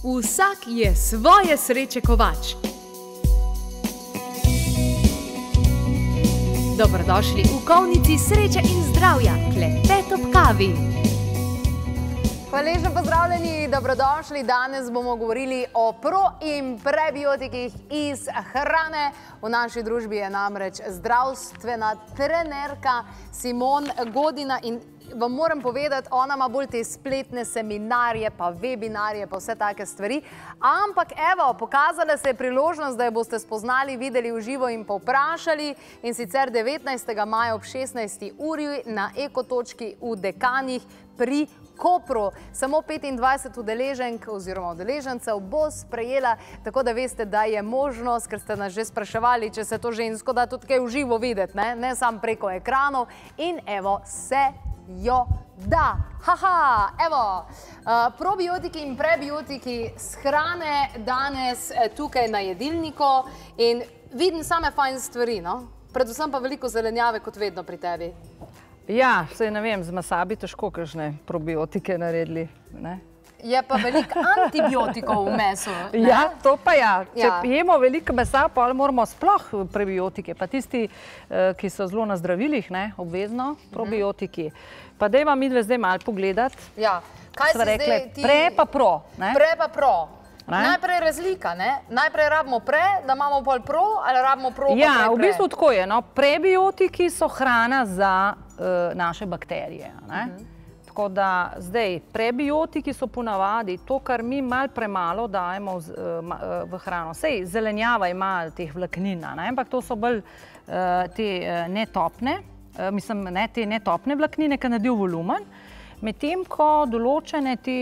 Vsak je svoje sreče kovač. Dobrodošli v kovnici sreče in zdravja, klepet ob kavi. Hvaležno pozdravljeni, dobrodošli. Danes bomo govorili o pro- in prebiotikih iz hrane. V naši družbi je namreč zdravstvena trenerka Simon Godina in vam moram povedati, ona ima bolj te spletne seminarje, pa webinarje, pa vse take stvari. Ampak evo, pokazala se je priložnost, da jo boste spoznali, videli v živo in povprašali. In sicer 19. maja ob 16. uri na Ekotočki v Dekanih pri Kopru. Samo 25 udeleženk oziroma udeležencev bo sprejela, tako da veste, da je možnost, ker ste nas že spraševali, če se to žensko da tudi kaj v živo videti, ne samo preko ekranov. In evo, se jo da. Haha, evo, probiotiki in prebiotiki z hrane danes tukaj na jedilniku in vidim same fajn stvari, no? Predvsem pa veliko zelenjave, kot vedno pri tebi. Ja, saj ne vem, z mesa bi težko kakšne probiotike naredili, ne? Je pa veliko antibiotikov v mesu, ne? Ja, to pa ja. Če jemo veliko mesa, pa moramo sploh prebiotike, pa tisti, ki so zelo na zdravilih, ne, obvezno, probiotiki. Pa dajva midve zdaj malo pogledati. Ja, kaj si zdaj ti... Pre pa pro, ne? Pre pa pro. Najprej razlika, ne? Najprej rabimo pre, da imamo pol pro, ali rabimo pro pa pre? Ja, v bistvu tako je, no. Prebiotiki so hrana za naše bakterije, ne? Tako da zdaj, prebiotiki so ponavadi to, kar mi malo premalo dajemo v hrano. Sej, zelenjava ima teh vlaknin, ampak to so bolj te netopne, mislim, ne te netopne vlaknine, ki naredijo volumen. Medtem ko določene te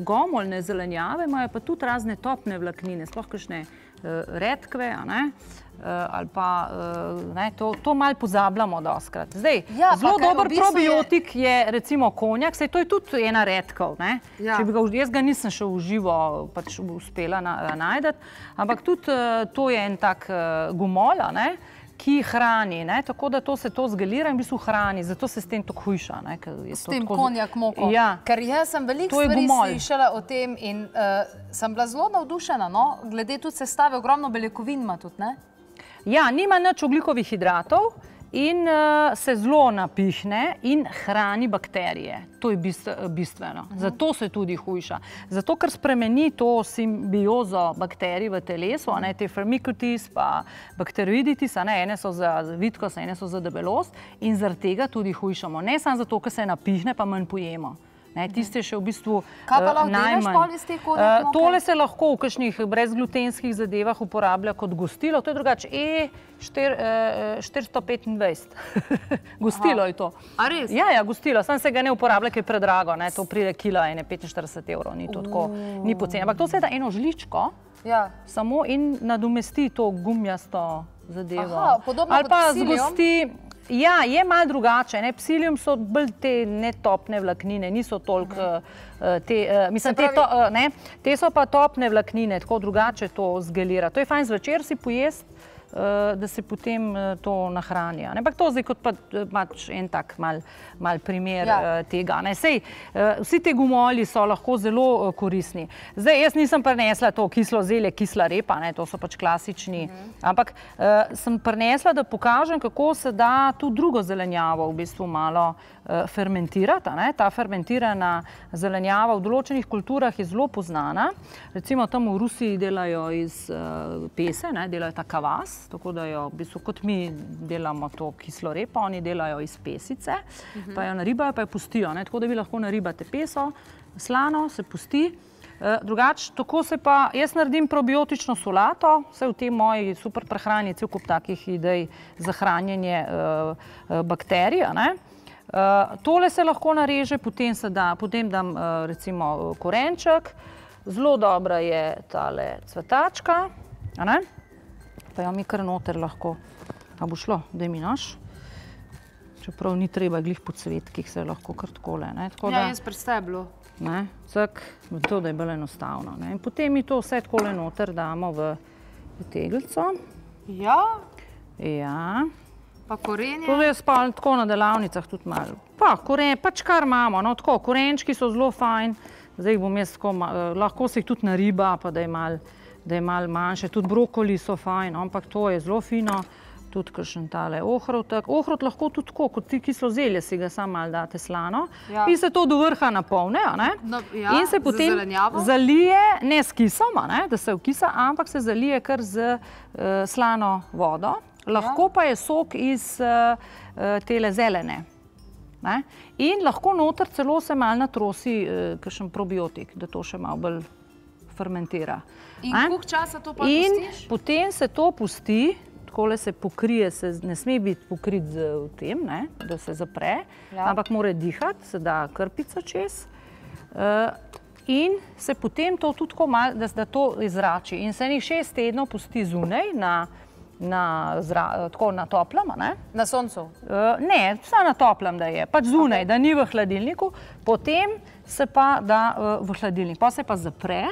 gomoljne zelenjave imajo pa tudi razne topne vlaknine, sploh kakšne redkve, ali pa to malo pozabljamo dostikrat. Zdaj, zelo dober probiotik je recimo konjak, saj to je tudi ena redkev, ne? Jaz ga nisem še v živo pač uspela najti, ampak tudi to je en tak gumolj, ki hrani, tako da to se to zgelira in v bistvu hrani, zato se s tem tako hujša. S tem konjak moko. Ker jaz sem veliko stvari slišala o tem in sem bila zelo navdušena, glede tudi sestave, ogromno beljakovin ima tudi, ne? Ja, nima nič ogljikovih hidratov in se zelo napihne in hrani bakterije. To je bistveno. Zato se tudi hujša. Zato, ker spremeni to simbiozo bakterij v telesu, te firmicutes pa bakteroiditis, ene so za vitkost, ene so za debelost in zaradi tega tudi hujšamo. Ne samo zato, ker se napihne, pa manj pojemo. Tiste še v bistvu najmanj. Kaj pa lahko delaš pol iz teh konjak moke? Tole se lahko v kakšnih brezglutenskih zadevah uporablja kot gostilo. To je drugače E425. Gostilo je to. A res? Ja, gostilo. Sam se ga ne uporablja, ker je predrago. To pride kila, 45 €. Ni to tako, ni poceni. Ampak to se da eno žličko samo in nadomesti to gumjasto zadevo. Aha, podobno kot psilium? Ja, je malo drugače. Psilium so bolj te netopne vlaknine, niso toliko te, mislim, te so pa topne vlaknine, tako drugače to zgelira. To je fajn zvečer si pojesti, da se potem to nahrani. Ampak to zdaj kot pa en tak mal primer tega. Sej, vsi te gumolji so lahko zelo koristni. Zdaj, jaz nisem prinesla to kislo zelje, kisla repa, to so pač klasični, ampak sem prinesla, da pokažem, kako se da tudi drugo zelenjavo v bistvu malo fermentirati. Ta fermentirana zelenjava v določenih kulturah je zelo poznana. Recimo tam v Rusiji delajo iz pese, delajo ta kavas, tako da jo v bistvu kot mi delamo to kislo repo, oni delajo iz pesice, pa jo naribajo, pa jo pustijo. Tako da vi lahko naribate peso, slano, se pusti. Drugače, tako se pa, jaz naredim probiotično solato, vse v tej moji super prehrani, cel kup takih idej za hranjenje bakterij. Tole se lahko nareže, potem dam recimo korenček, zelo dobra je tale cvetačka, pa jo mi kar noter lahko, pa bo šlo, daj mi naš, čeprav ni treba glih po cvetkih, se lahko kar takole. Ja, jaz pri steblu. Cak, to da je bolj enostavno. In potem mi to vse takole noter damo v teglico. Ja? Ja. Pa korenje? To jaz pa tako na delavnicah tudi malo. Pa korenje, pač kar imamo, tako, korenčki so zelo fajn, Zdaj jih bom jaz tako, lahko se jih tudi nariba, pa da je malo manjše. Tudi brokoli so fajn, ampak to je zelo fino. Tudi kakšen tale ohrovtek. Ohrovt lahko tudi tako, kot ti kislo zelje, si ga samo malo date slano. In se to do vrha napolne, in se potem zalije, ne s kisom, da se vkisa, ampak se zalije kar z slano vodo. Lahko pa je sok iz tele zelene. In lahko noter celo se malo natrosi kakšen probiotik, da to še malo bolj fermentira. In koliko časa to pa pustiš? In potem se to pusti, takole se pokrije, ne sme biti pokrit z tem, da se zapre, ampak mora dihati, se da krpica čez in se potem to tudi tako malo, da to izrači. In se enih 6 tednov pusti zunaj, tako na toplem, Na soncu? Ne, samo na toplem, da je, pač zunaj, da ni v hladilniku, potem se pa da v hladilnik, pa se pa zapre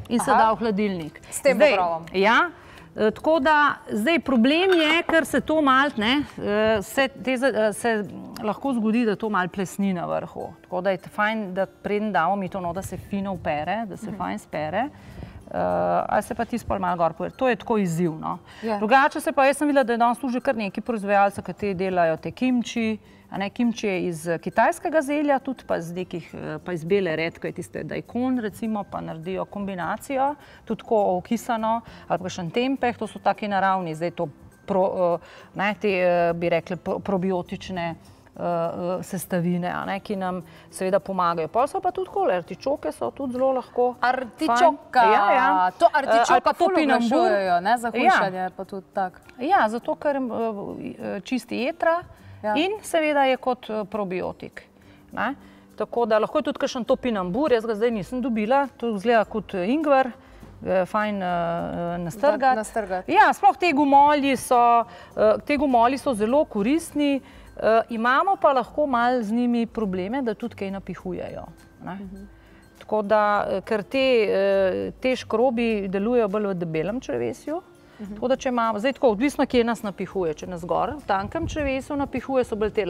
in se da v hladilnik. S tem pokrovom? Ja. Tako da, zdaj problem je, ker se to malo, se lahko zgodi, da to malo plesni na vrhu. Tako da je fajn, da preden damo mi to, da se fino upere, da se fajn spere, ali se pa tisto malo gor pover. To je tako izzivno. Drugače se pa, jaz sem videla, da je danes služi kar neki proizvajalci, ki delajo te kimči. Kimči je iz kitajskega zelja, tudi pa iz bele redke, tiste daikon recimo, pa naredijo kombinacijo, tudi tako okisano, ali pa še tempeh, to so taki naravni, zdaj to, te bi rekli probiotične sestavine, ki nam seveda pomagajo. Pa so pa tudi kole, artičoke so tudi zelo lahko. Artičoka, to artičoka ful oglašujejo, za hujšanje pa tudi tak. Ja, zato ker čisti jetra, in seveda je kot probiotik. Tako da lahko je tudi kakšen topinambur, jaz ga zdaj nisem dobila, to izgleda kot ingver, fajn nastrgati. Ja, sploh te gomolji so zelo koristni, imamo pa lahko malo z njimi probleme, da tudi kaj napihujejo. Tako da, ker te škrobi delujejo bolj v debelem črevesju, tako da, če imamo, zdaj tako, odvisno, kje nas napihuje, če nas gor, v tankem črevesu napihuje, so bolj te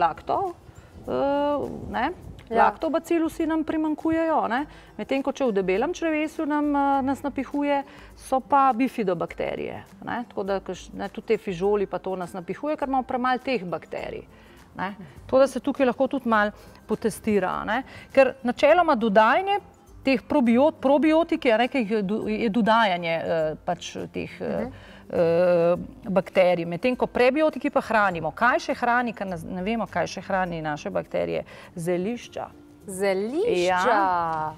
laktobacilusi nam primanjkujejo, medtem ko če v debelem črevesu nas napihuje, so pa bifidobakterije, tako da tudi te fižoli pa to nas napihuje, ker imamo premalo teh bakterij. To, da se tukaj lahko tudi malo potestira, ker načeloma dodajanje teh probiotik je dodajanje pač teh bakterij, medtem ko prebiotiki pa hranimo. Kaj še hrani, ker ne vemo, kaj še hrani naše bakterije? Zelišča. Zelišča?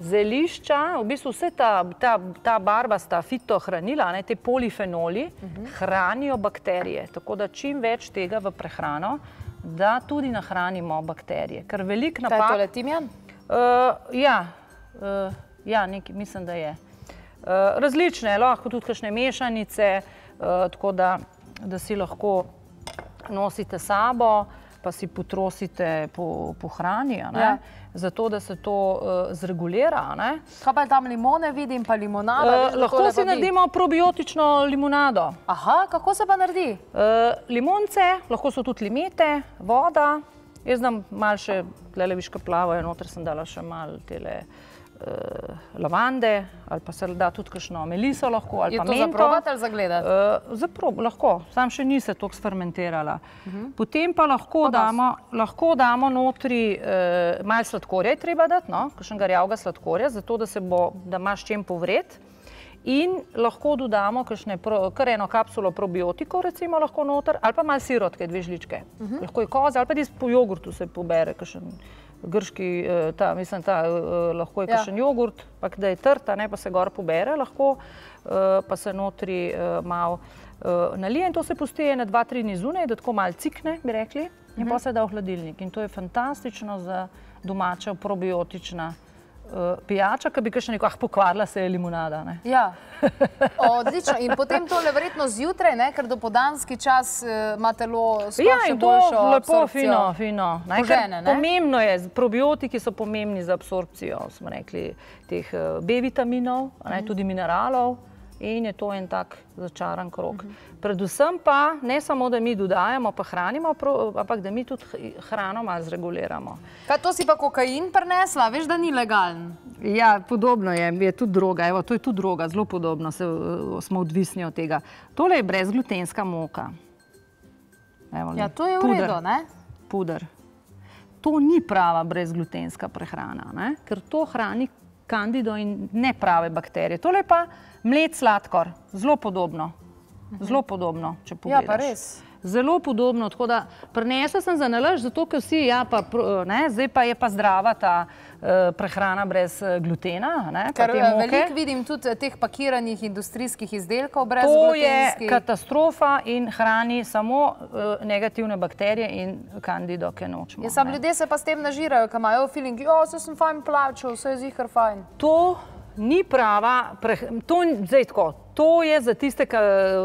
Zelišča, v bistvu vse ta barbasta fitohranila, te polifenoli, hranijo bakterije. Tako da čim več tega v prehrano, da tudi nahranimo bakterije. Ker velik napak... Kaj je tole, timjan? Ja, mislim, da je. Različne, lahko tudi kakšne mešanice, tako da si lahko nosite sabo, pa si potrosite po hrani, zato da se to zregulira. Kaj pa je tam limone, vidim, pa limonada? Lahko si naredimo probiotično limonado. Aha, kako se pa naredi? Limonce, lahko so tudi limete, voda. Jaz dam malo še, tlele viš, kaj plavajo, noter sem dala še malo tele lavande, ali pa se da tudi kakšno meliso lahko, ali pa mento. Je to za probati ali za gledati? Za prob, lahko. Sam še ni se toliko sfermentirala. Potem pa lahko damo notri malo sladkorja, je treba dati, kakšnega rjavega sladkorja, zato da imaš čem povred. In lahko dodamo kar eno kapsulo probiotikov, recimo lahko noter, ali pa malo sirotke, 2 žličke. Lahko je koza, ali pa tisto po jogurtu se pobere, kakšen grški, lahko je kakšen jogurt, pa da je trta, pa se gor pobere lahko, pa se notri malo nalije in to se pusti na 2-3 dni zunaj, da tako malo cikne, bi rekli, in pa se da v hladilnik. In to je fantastično za domača probiotična pijača, ki bi kakšen rekel, pokvarila se je limonada. Ja, odlično. In potem tole verjetno zjutraj, ker dopoldanski čas ima telo sploh še boljšo absorpcijo. Ja, in to lepo, fino. Pomembno je, probiotiki so pomembni za absorpcijo, smo rekli, teh B vitaminov, tudi mineralov, in je to en tak začaran krog. Predvsem pa ne samo, da mi dodajamo pa hranimo, ampak da mi tudi hrano malo zreguliramo. Kaj, to si pa kokain prinesla? Veš, da ni legalen? Ja, podobno je tudi droga. Evo, to je tudi droga, zelo podobno, smo odvisni od tega. Tole je brezglutenska moka. Ja, to je v redu, ne? Puder. To ni prava brezglutenska prehrana, ne? Ker to hrani kandido in neprave bakterije. Tole je pa mled sladkor, zelo podobno. Zelo podobno, če pogledaš. Ja, pa res. Zelo podobno, tako da prinesla sem za nalašč, zato ker vsi, ja, pa, ne, zdaj pa je pa zdrava ta prehrana brez glutena, ne, pa te moke. Ker veliko vidim tudi teh pakiranih industrijskih izdelkov brez glutenskih. To je katastrofa in hrani samo negativne bakterije in kandido, ki nočemo. Ja, sam ljudje se pa s tem nažirajo, ko imajo feeling, jo, se sem fajn plačal, vse je zihar fajn. To ni prava, zdaj tako, to je za tiste,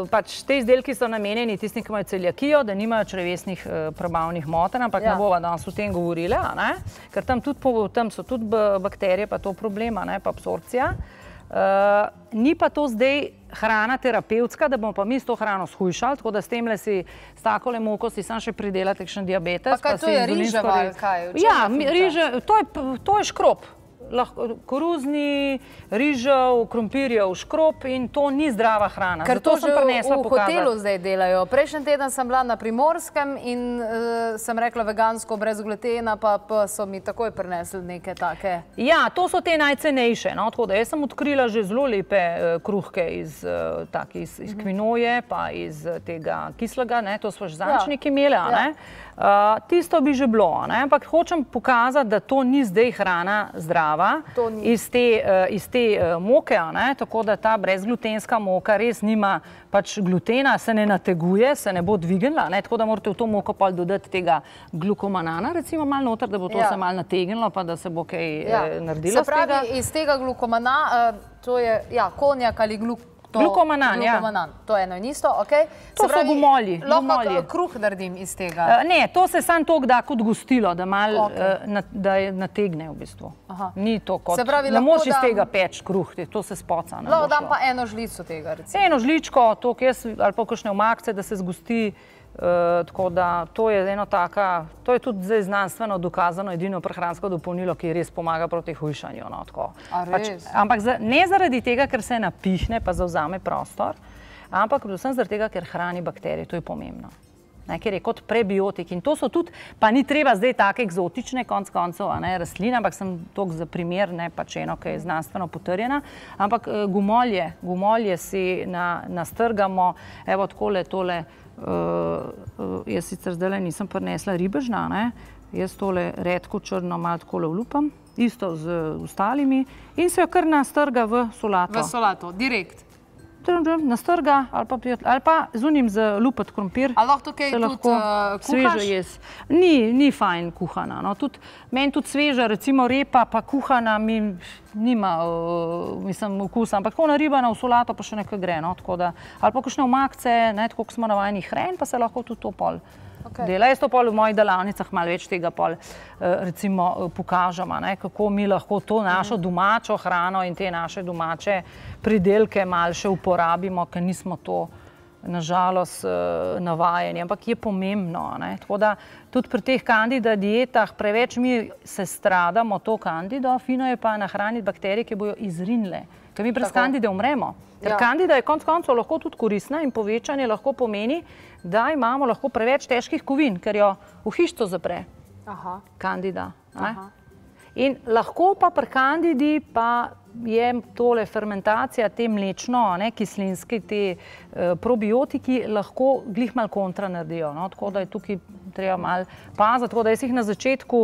pač te izdelki so namenjeni tistim, ki imajo celiakijo, da nimajo črevesnih prebavnih motenj, ampak ne bova danes o tem govorili, ker tam so tudi bakterije, pa to problema, pa absorpcija. Ni pa to zdaj hrana terapevtska, da bomo pa mi s to hrano shujšali, tako da s temle si, s takole moko si sam še pridelati kakšen diabetes. Pa kaj to je riževa ali kaj? Ja, to je škrob. Koruzni, rižev, krompirjev, škrob in to ni zdrava hrana. Ker to že v hotelu zdaj delajo. Prejšnji teden sem bila na Primorskem in sem rekla vegansko brez glutena, pa so mi takoj prinesli neke take. Ja, to so te najcenejše. Tako da jaz sem odkrila že zelo lepe kruhke iz kvinoje, pa iz tega kislega, to so že zančniki imeli. Tisto bi že bilo, ampak hočem pokazati, da to ni zdaj hrana zdrava iz te moke, tako da ta brezglutenska moka res nima pač glutena, se ne nateguje, se ne bo dvignila, tako da morate v to moko pa dodati tega glukomanana, recimo malo noter, da bo to se malo nategnilo, pa da se bo kaj naredilo z tega. Se pravi, iz tega glukomana, to je konjak ali glukomanan, ja. To je eno in isto, ok? To so gumolji. Lahko kruh naredim iz tega? Ne, to se samo toliko da kot gostilo, da malo nategne v bistvu. Ni to kot, ne moš iz tega peč kruh, to se spoca. Lahko dam pa eno žlico tega, recimo. Eno žličko, ali pa kakšne omakce, da se zgosti. Tako da to je eno taka, to je tudi zdaj znanstveno dokazano edino prehransko dopolnilo, ki res pomaga proti hujšanju. Ampak ne zaradi tega, ker se napihne pa zavzame prostor, ampak predvsem zaradi tega, ker hrani bakterije, to je pomembno. Ker je kot prebiotik in to so tudi, pa ni treba zdaj take eksotične konc koncev rastline, ampak sem toliko za primer, pač eno, ki je znanstveno potrjena, ampak gumolje si nastrgamo, evo takole tole, jaz sicer zdaj nisem prinesla ribežna, jaz tole redko črno malo takole vlupam, isto z ostalimi in se jo kar nastrga v solato. V solato, direkt. Nastrga ali pa z unim za lupat krompir. Ali lahko tukaj tudi kuhaš? Ni fajn kuhana. Meni tudi sveža, recimo repa pa kuhana mi nima okusa, ampak tako naribana v solato pa še nekaj gre. Ali pa kakšne omakce, tako kot smo navajeni hren, pa se lahko tudi to pol dela. Jaz to pol v mojih delavnicah malo več tega pol recimo pokažem, kako mi lahko to našo domačo hrano in te naše domače pridelke malo še uporabimo, ker nismo to nažalost navajeni, ampak je pomembno. Tako da tudi pri teh kandida dietah preveč mi se stradamo to kandido, fino je pa nahraniti bakterije, ki bojo izrinile, ker mi brez kandide umremo. Ker kandida je konec koncev lahko tudi koristna in povečanje lahko pomeni, da imamo lahko preveč težkih kovin, ker jo v hišco zapre kandida. In lahko pa pri kandidi pa je tole fermentacija, te mlečno, kislinski, te probiotiki lahko glih malo kontra naredijo. Tako da je tukaj treba malo paziti, tako da jaz jih na začetku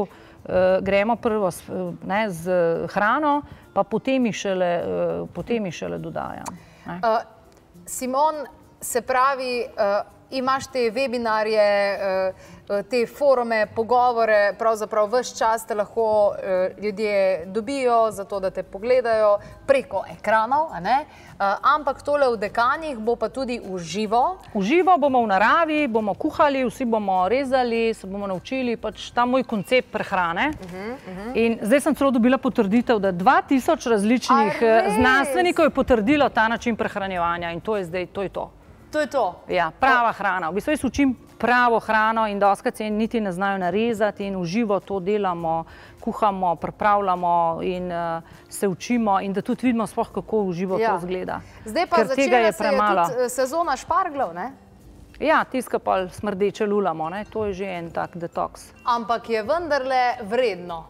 gremo prvo z hrano, pa potem jih šele dodajam. Simon, se pravi, imaš te webinarje, te forume, pogovore, pravzaprav ves čas te lahko ljudje dobijo, zato da te pogledajo preko ekranov, ampak tole v Dekanih bo pa tudi v živo. V živo bomo v naravi, bomo kuhali, vsi bomo rezali, se bomo naučili pač ta moj koncept prehrane. In zdaj sem celo dobila potrditev, da 2000 različnih znanstvenikov je potrdilo ta način prehranjevanja in to je zdaj, to je to. To je to? Ja, prava hrana. V bistvu jaz učim pravo hrano in doskrat se niti ne znajo narezati in v živo to delamo, kuhamo, pripravljamo in se učimo in da tudi vidimo sploh, kako v živo to izgleda. Zdaj pa začela se je tudi sezona šparglov, ne? Ja, tiska pa smrdeče lulamo, to je že en tak detoks. Ampak je vendarle vredno?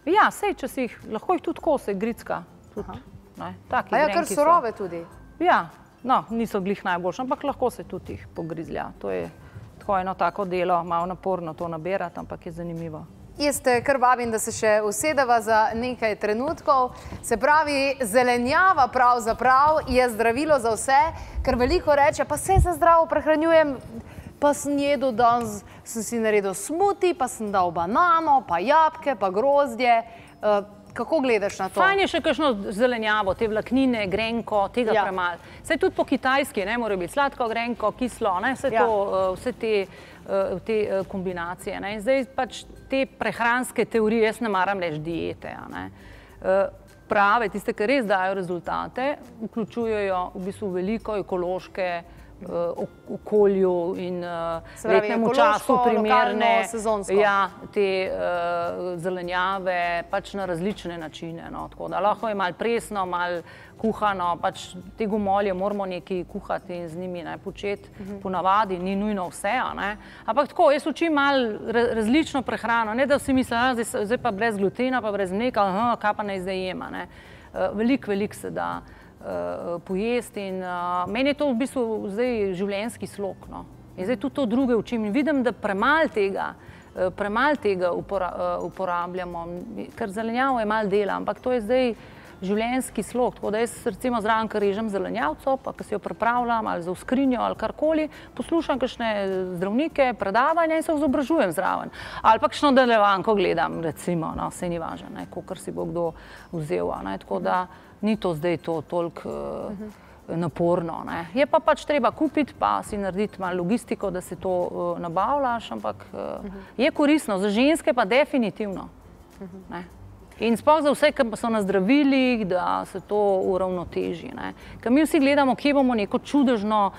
Ja, sej, če si jih, lahko jih tudi kose, gricka. A ja, kar surove tudi? Ja, no, niso glih najboljši, ampak lahko se tudi jih pogrizlja. To je tako eno tako delo, malo naporno to nabirati, ampak je zanimivo. Jaz te kar vabim, da se še usedeva za nekaj trenutkov. Se pravi, zelenjava pravzaprav je zdravilo za vse, ker veliko reče, pa se zdravo prehranjujem, pa sem jedel danes, sem si naredil smuti, pa sem dal banano, pa jabolke, pa grozdje. Kako gledaš na to? Fajn je še kakšno zelenjavo, te vlaknine, grenko, tega premalo. Saj tudi po kitajski, mora biti sladko, grenko, kislo, vse te kombinacije. In zdaj pač te prehranske teorije, jaz ne maram reči diete, prave, tiste, ki res dajo rezultate, vključujejo v bistvu veliko ekološke okolju in letnemu času primerne te zelenjave pač na različne načine. Tako da lahko je malo presno, malo kuhano, pač te gomolje moramo nekaj kuhati in z njimi početi ponavadi, ni nujno vse. Ampak tako, jaz učim malo različno prehrano, ne da vsi mislijo, zdaj pa brez glutena, pa brez mleka, kaj pa naj zdaj jema. Veliko se da pojesti in meni je to v bistvu zdaj življenjski slog. In zdaj tudi to druge učim in vidim, da premalo tega uporabljamo, ker zelenjavo je malo dela, ampak to je zdaj življenjski slog. Tako da jaz recimo zraven, ko režem zelenjavco, pa ko si jo pripravljam ali za v skrinjo ali karkoli, poslušam kakšne zdravnike, predavanja in se izobražujem zraven. Ali pa kakšno nadaljevanko gledam, recimo, saj ni važno, kakor si bo kdo vzel. Tako da ni to zdaj toliko naporno. Je pa pač treba kupiti, pa si narediti malo logistiko, da se to nabavljaš, ampak je koristno, za ženske pa definitivno. In sploh za vse, ki so na zdravilih, da se to uravnoteži. Ker mi vsi gledamo, kje bomo neko čudežno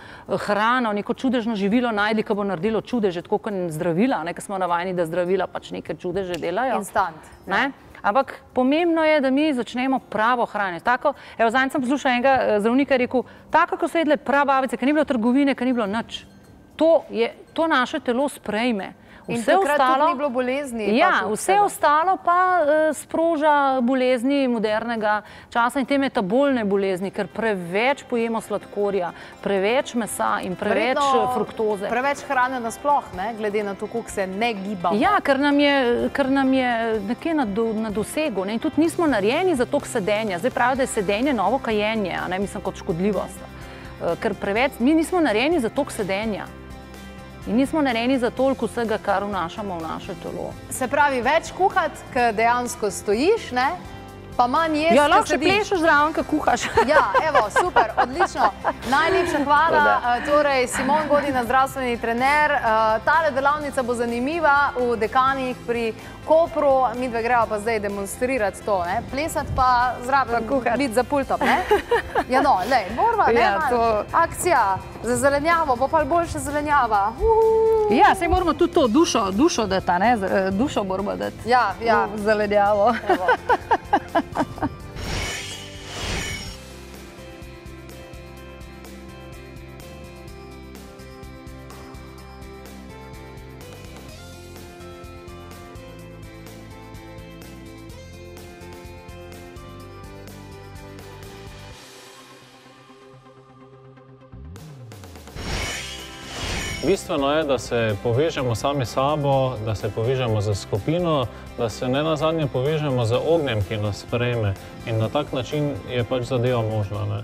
hrano, neko čudežno živilo najdli, ki bo naredilo čudeže, tako kot zdravila, ker smo navajeni, da zdravila pač neke čudeže delajo. Instant. Ampak pomembno je, da mi začnemo pravo hraniti. Evo, zadnjič sem poslušala enega zdravnika, je rekel, tako, ko so jedle prabavice, ker ni bilo trgovine, ker ni bilo nič. To naše telo sprejme. In takrat tudi ni bilo bolezni. Ja, vse ostalo pa sproža bolezni modernega časa in te metabolne bolezni, ker preveč pojemo sladkorja, preveč mesa in preveč fruktoze. Preveč hrane nasploh, glede na to, koliko se ne gibamo. Ja, ker nam je nekje na dosegu in tudi nismo narejeni za toliko sedenja. Zdaj pravi, da je sedenje novo kajenje, mislim kot škodljivost. Ker preveč, mi nismo narejeni za toliko sedenja. In nismo narejeni za toliko vsega, kar vnašamo v naše telo. Se pravi, več kuhati, ker dejansko stojiš, pa manj jesti, ja, lahko še plešeš zraven, ko kuhaš. Ja, evo, super, odlično. Najlepša hvala. Torej, Simon Godina, zdravstveni trener. Tale delavnica bo zanimiva v Dekanih pri Kopru. Midve greva pa zdaj demonstrirati to, plesati pa zraven biti za pultom, Ja, no, lej, morva, akcija za zelenjavo, bo pa boljša zelenjava. Ja, saj moramo tudi to dušo dati, dušo moramo dati. Ja, zelenjavo. Bistveno je, da se povežemo sami sabo, da se povežemo z skupino, da se ne nazadnje povežemo z ognjem, ki nas sprejme. In na tak način je pač zadeva možna.